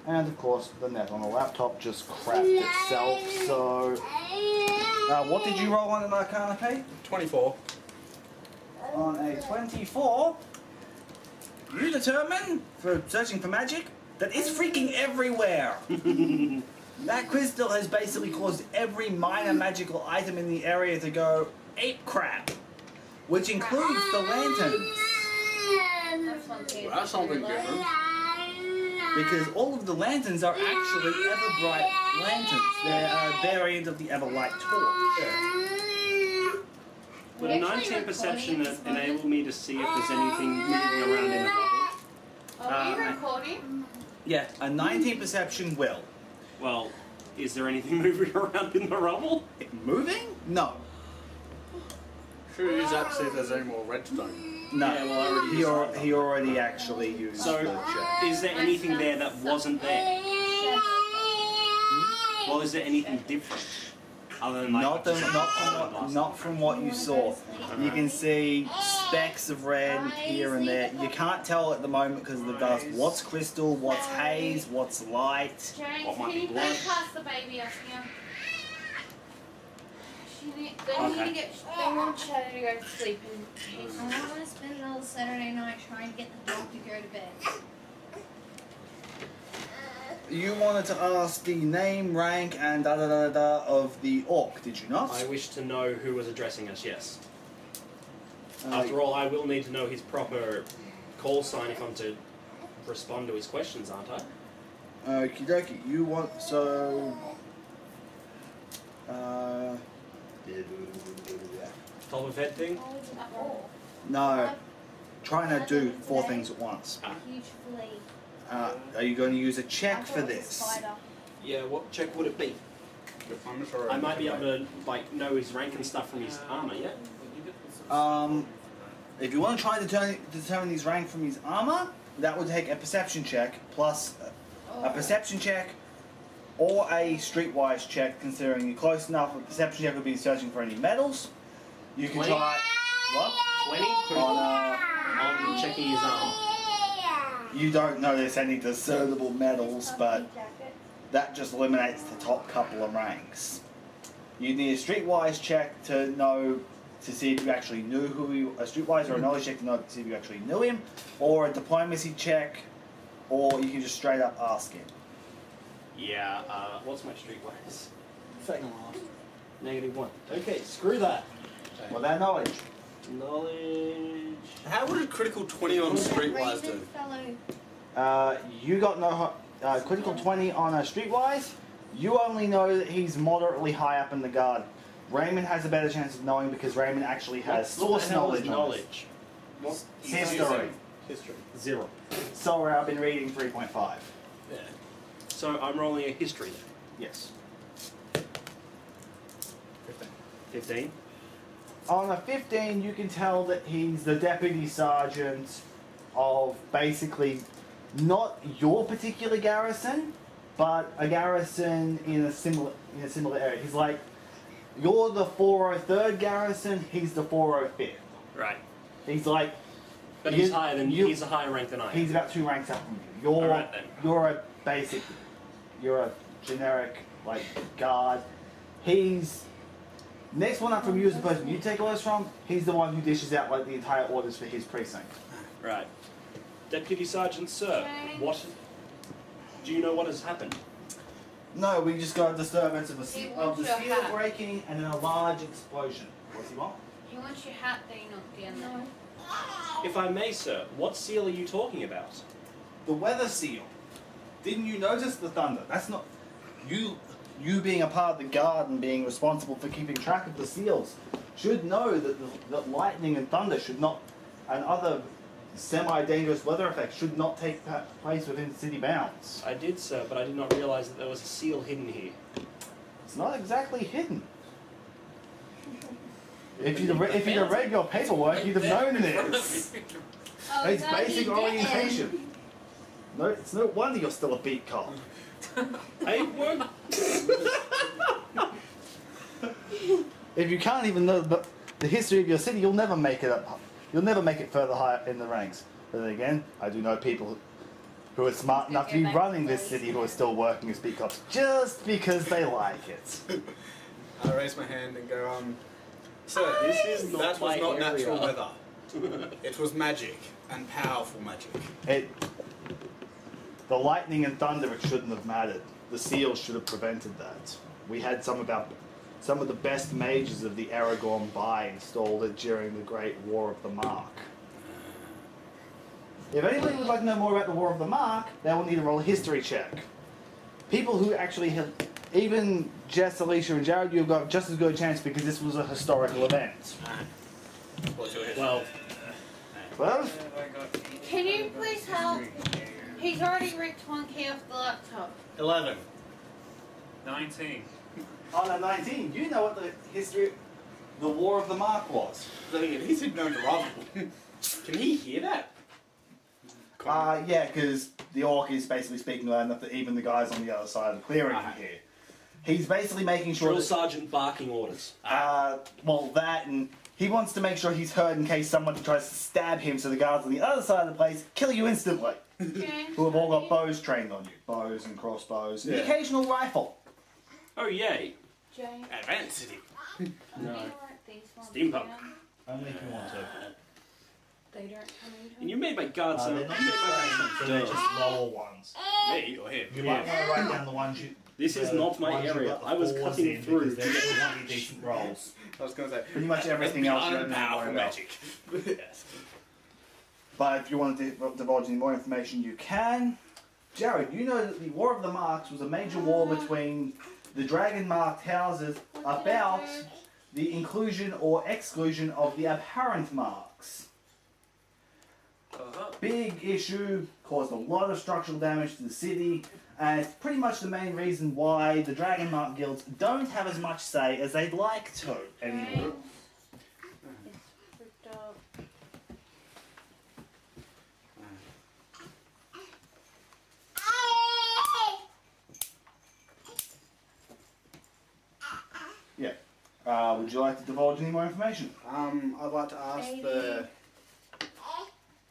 And of course, the net on the laptop just crapped itself. So, what did you roll on an Arcana P? 24. On a 24, you determine, for searching for magic, that it's freaking everywhere. That crystal has basically caused every minor magical item in the area to go ape crap, which includes the lanterns. Well, that's something different. Because all of the lanterns are actually Everbright lanterns. They're a variant of the Everlight torch. Would a 19 perception enable me to see if there's anything moving around in the bubble? Are you recording? Yeah, a 19 perception will. Well, is there anything moving around in the rubble? Moving? No. Should we use that to see if there's any more redstone? No, Yeah, well, I already he already actually used So, the check. is there anything there that wasn't there? Well, is there anything different? Other than like Not from what you saw. You can see specks of red here and there. You can't tell at the moment because of the dust what's crystal, what's haze, what's light. James, What might can be you blood? please pass the baby up here? They want Shadow to go to sleep and I want to spend all Saturday night trying to get the dog to go to bed. You wanted to ask the name, rank, and da-da-da-da of the orc, did you not? I wish to know who was addressing us, yes. Uh, After all, I will need to know his proper call sign if I'm to respond to his questions, aren't I? Okie dokie, you want, so... Top of head thing? No, trying to do 4 things at once. A huge flea. Are you going to use a check for this? Spider. Yeah, what check would it be? I might be able to, like, know his rank and stuff from his armor, yeah? If you want to try to determine his rank from his armor, that would take a perception check plus a perception check or a streetwise check, considering you're close enough. A perception check would be searching for any medals. You can 20? try... What? 20? On checking his armor. You don't notice any discernible medals, but that just eliminates the top couple of ranks. You need a streetwise check to know, to see if you actually knew who he, a streetwise or a knowledge check to know to see if you actually knew him, or a diplomacy check, or you can just straight up ask him. Yeah, what's my streetwise? Second last. -1. Okay, screw that. Well, that knowledge. Knowledge. How would a critical 20 on Streetwise do? You got no critical 20 on a streetwise. You only know that he's moderately high up in the guard. Raymond has a better chance of knowing because Raymond actually has source knowledge. What? History. History. 0. Sorry, I've been reading 3.5. Yeah. So I'm rolling a history then. Yes. 15. On a 15, you can tell that he's the deputy sergeant of basically not your particular garrison, but a garrison in a similar area. He's like, you're the 403rd garrison, he's the 405th. Right. He's like, But he's higher than he's a higher rank than I am. he's about 2 ranks up from you. You're Alright then. you're a basic, you're a generic like guard. He's next one up from you is the person you take orders from. He's the one who dishes out like the entire orders for his precinct. Right. Deputy Sergeant, sir, what do you know what has happened? No, we just got a disturbance of the He steel wants your hat. breaking and then a large explosion. What's he want? He wants your hat that you knocked down there. If I may, sir, what seal are you talking about? The weather seal. Didn't you notice the thunder? That's not you. You being a part of the guard and being responsible for keeping track of the seals should know that lightning and thunder should not, and other semi-dangerous weather effects should not take place within city bounds. I did, sir, but I did not realize that there was a seal hidden here. It's not exactly hidden. If you'd have read your paperwork, you'd have known it is. It's basic orientation. No, it's no wonder you're still a beat cop. I won't. If you can't even know the history of your city, you'll never make it up. You'll never make it further higher in the ranks. But then again, I do know people who are smart enough to be running this city who are still working as beat cops just because they like it. I raise my hand and go, sir, This is not that was my not area. natural weather. It was magic, and powerful magic. The lightning and thunder, it shouldn't have mattered. The seal should have prevented that. We had some of the best mages of the era gone by installed it during the Great War of the Mark. If anybody would like to know more about the War of the Mark, they will need to roll a history check. People who actually have, even Jess, Alicia, and Jared, you've got just as good a chance because this was a historical event. What's your history? 12. 12? Can you please help? He's already ripped one key off the laptop. 11. 19. Oh no, 19. You know what the history, the War of the Mark was. He said no to Rob. Can he hear that? Yeah, because the orc is basically speaking loud enough that even the guys on the other side of the clearing can hear. He's basically making sure Drill that, sergeant barking orders. well, that, and he wants to make sure he's heard in case someone tries to stab him, so the guards on the other side of the place kill you instantly. James, Who have all got bows trained on you. Bows and crossbows. And the occasional rifle. Oh, yay. James, Advanced City. can you No. write these ones Steampunk. down? Only if you want to. They don't come into And you made my guard sound. They're not so they're just lower ones. Me or him? You might want to write down the ones you... This is not my ones you area. got the I was fours cutting in through. because they're still going to be decent rolls. I was going to say. Pretty much everything else you don't need to Powerful worry about. magic. Yes. But if you want to divulge any more information, you can. Jared, you know that the War of the Marks was a major war between the dragon-marked houses about the inclusion or exclusion of the apparent marks. Big issue, caused a lot of structural damage to the city, and it's pretty much the main reason why the dragon mark guilds don't have as much say as they'd like to anymore. It's ripped up. Would you like to divulge any more information? I'd like to ask the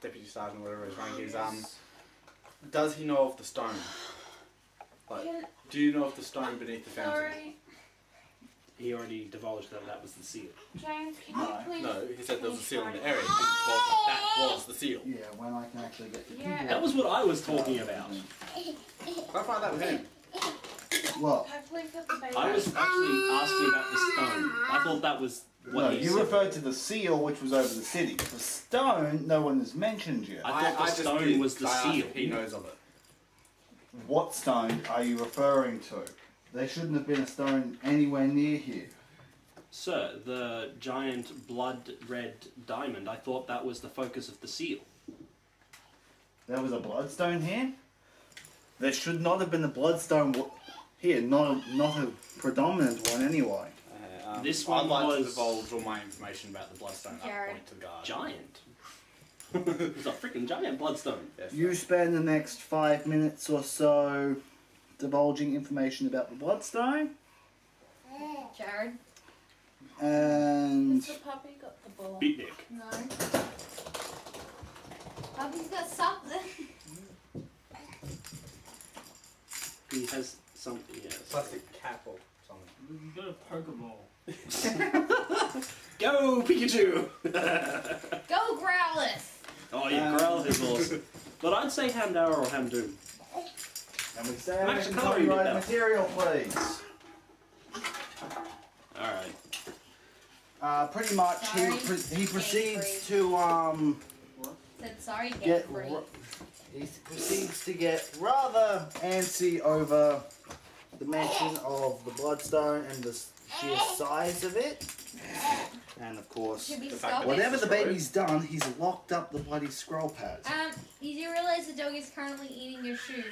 deputy sergeant, whatever his rank is, does he know of the stone? Like, do you know of the stone beneath the fountain? Sorry, He already divulged that that was the seal. James, can you please? No, he said there was a seal in the area. He didn't divulge that that was the seal. Yeah, when I can actually get the Yeah. That was what I was talking about. Go find that with him. What? Hopefully for the baby. I was actually asking about the stone. I thought that was what No, he you said. referred to the seal, which was over the city. The stone, no one has mentioned yet. I thought the just stone did. was the I asked seal. if he knows of it. What stone are you referring to? There shouldn't have been a stone anywhere near here. Sir, the giant blood red diamond, I thought that was the focus of the seal. There was a bloodstone here? There should not have been a bloodstone here, not a predominant one anyway. This I'd one like to was- divulge all my information about the bloodstone at Jared. point to the guard. Giant? It's a freaking giant bloodstone. Yes. You spend the next 5 minutes or so divulging information about the bloodstone, Jared, and has the puppy got the ball? Big dick. No. Puppy's got something. He has something, yes. Plastic cap or something. You got a Pokeball. Go, Pikachu! Go Growlithe. Oh yeah, Growlithe is awesome. But I'd say Hamdara or Hamdoom. we say I'm actually colouring it copyrighted now. material, please. Alright. Pretty much, he proceeds to Said sorry, get get free. he proceeds to get rather antsy over the mention of the bloodstone and the sheer size of it. And of course, Should we The stop fact it? whatever the baby's done, he's locked up the bloody scroll pads. Did you realize the dog is currently eating your shoes?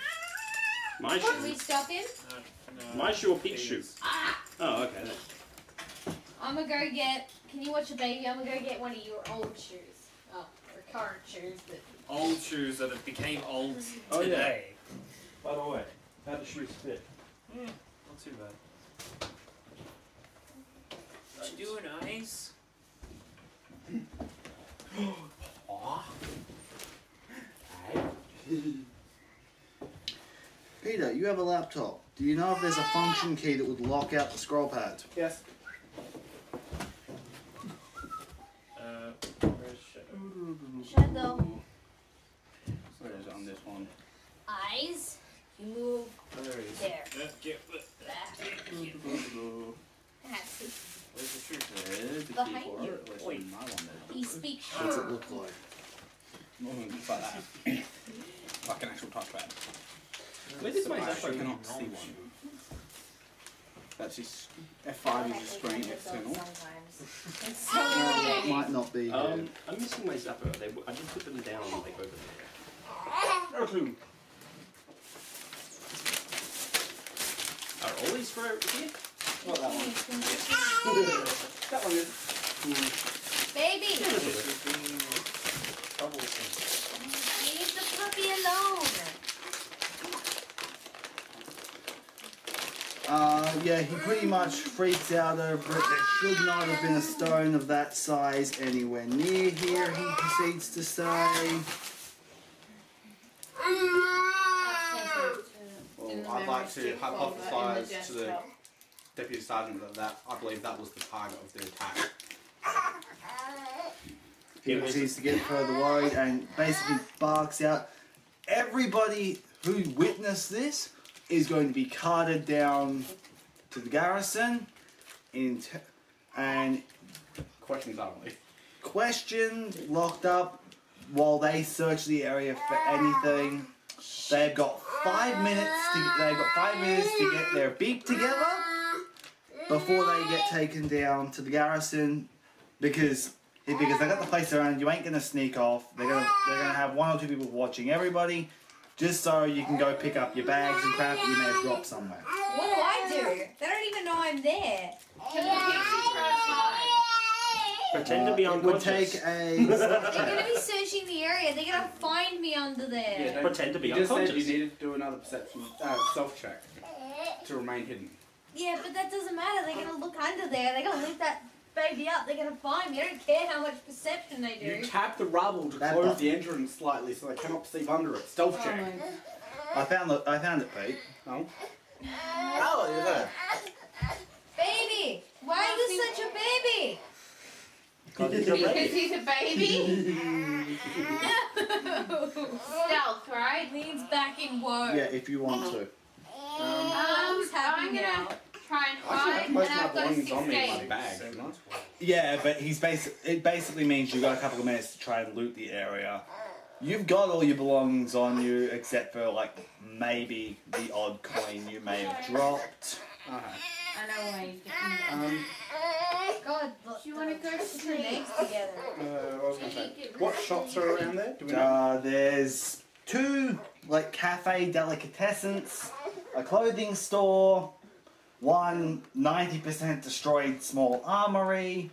My Should we shoe. stop him? No. My shoe or Pete's shoe? Oh, okay then. I'm gonna go get. Can you watch a baby? I'm gonna go get one of your old shoes. Oh, or current shoes. But Old shoes that have became old Oh, yeah. today. By the way, how'd the shoes fit? Not too bad. Doing nice. Peter, you have a laptop. Do you know if there's a function key that would lock out the scroll pad? Yes. Where's Shadow? Shadow. Where is it on this one? Eyes. You move Where is there. Get That. That's it. Where's the truth? There's the key Behind for you. it. At least Oi. in my one there. He speaks What's short. it look like? It's like that. Like an actual touchpad. Where does my I Zappo actually come cannot see one. That's just F5 is your screen external. It's so It irritating. might not be. I'm missing my Zappo. I just put them down like over there. No clue. Are all these for here? Not that one. That one is. Baby, Troublesome. leave the puppy alone. Yeah, he pretty much freaks out over it. There should not have been a stone of that size anywhere near here, he proceeds to say. Well, I'd like to hypothesise to the Deputy Sergeant that I believe that was the target of the attack. He proceeds to get further worried and basically barks out. Everybody who witnessed this is going to be carted down to the garrison and Questions only. questioned, locked up while they search the area for anything. They've got 5 minutes to get their beak together before they get taken down to the garrison because they got the place around. You ain't gonna sneak off. They're gonna have 1 or 2 people watching everybody, just so you can go pick up your bags and crap that you may have dropped somewhere. What do I do? They don't even know I'm there. Pretend to be It would unconscious. take a. They're gonna be searching the area. They're gonna find me under there. Yeah, Pretend to be you just said unconscious. you needed to do another perception, self check to remain hidden. Yeah, but that doesn't matter. They're gonna look under there. They're gonna lift that baby up. They're gonna find me. I don't care how much perception they do. You tap the rubble to That close button. the entrance slightly so they cannot perceive under it. Stealth check. I found it, Pete. No? Oh, you're there. Baby, why are you such a baby? Because he's a baby? Stealth, right? Needs back in work. Yeah, if you want to. Mom's happy I'm gonna now. try and I should hide, have and most of my I've got belongings 6 on me in my days. bag, shouldn't I? Yeah, but it basically means you've got a couple of minutes to try and loot the area. You've got all your belongings on you, except for like maybe the odd coin you may have dropped. Okay. I know why he's getting God, look. Do you want to go Put your sleep? legs together. What was I going to say? What shops are around there? Do we know? There's 2 like cafe delicatessens, a clothing store, 1 90% destroyed small armory,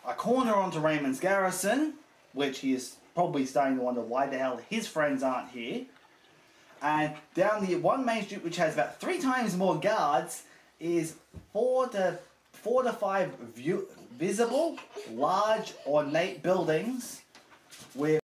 a corner onto Raymond's garrison, which he is probably starting to wonder why the hell his friends aren't here. And down the one main street, which has about 3 times more guards, is 4 to 5 visible, large, ornate buildings with